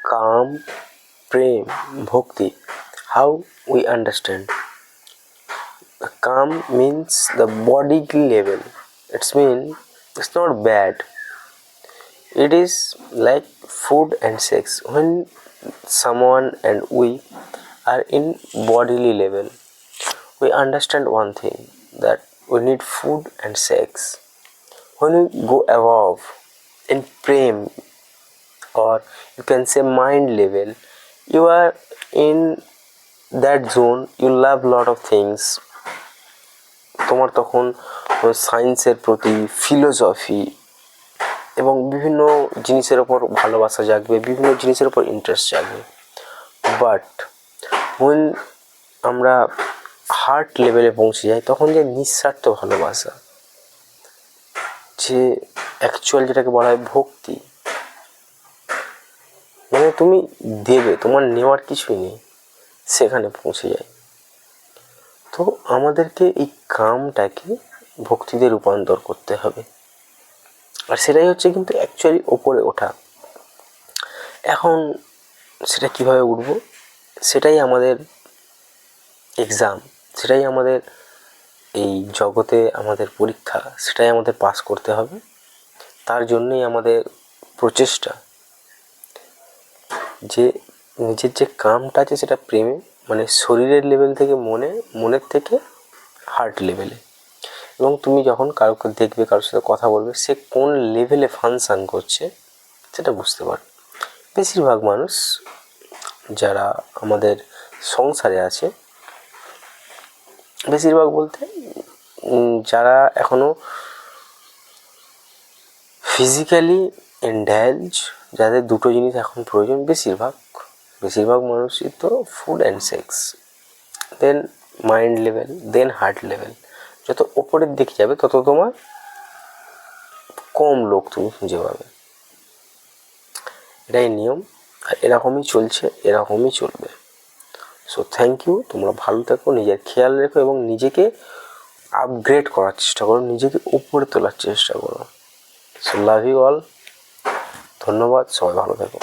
calm, prem, bhakti. How we understand? The calm means the body level. It's it's not bad. It is like food and sex. When someone and we are in bodily level, we understand one thing, that we need food and sex. When we go above in prem, or you can say mind level, you are in that zone, you love lot of things. তোমার তখন সায়েন্সের প্রতি, philosophy এবং বিভিন্ন জিনিসের ওপর ভালোবাসা জাগবে, বিভিন্ন জিনিসের ওপর ইন্টারেস্ট জাগবে। বাট when আমরা হার্ট লেভেলে পৌঁছে যাই, তখন যে নিঃস্বার্থ ভালোবাসা, যে অ্যাকচুয়াল যেটাকে বলা হয় ভক্তি, মানে তুমি দেবে, তোমার নেওয়ার কিছুই নেই, সেখানে পৌঁছে যায়। তো আমাদেরকে এই কামটাকে ভক্তিতে রূপান্তর করতে হবে, আর সেটাই হচ্ছে কিন্তু অ্যাকচুয়ালি ওপরে ওঠা। এখন সেটা কিভাবে উঠবো, সেটাই আমাদের এক্সাম, সেটাই আমাদের এই জগতে আমাদের পরীক্ষা, সেটাই আমাদের পাস করতে হবে। তার জন্যই আমাদের প্রচেষ্টা যে নিজের যে কামটা আছে সেটা প্রেমে, মানে শরীরের লেভেল থেকে মনের থেকে হার্ট লেভেলে। এবং তুমি যখন কাউকে দেখবে, কারোর সাথে কথা বলবে, সে কোন লেভেলে ফাংশান করছে সেটা বুঝতে পারবে। বেশিরভাগ মানুষ যারা আমাদের সংসারে আছে, বেশিরভাগ বলতে যারা এখনও ফিজিক্যালি ইনডালজ, যাদের দুটো জিনিস এখন প্রয়োজন, বেশিরভাগ মানুষই তো food and sex, then mind level, then heart level. যত ওপরের দিকে যাবে তত তোমার কম লোক তুমি খুঁজে পাবে। এটাই নিয়ম, আর এরকমই চলছে, এরকমই চলবে। সো থ্যাংক ইউ, তোমরা ভালো থেকো, নিজের খেয়াল রেখো এবং নিজেকে আপগ্রেড করার চেষ্টা করো, নিজেকে উপরে তোলার চেষ্টা করো। সো লাভ ইউ অল, ধন্যবাদ, সবাই ভালো থেকো।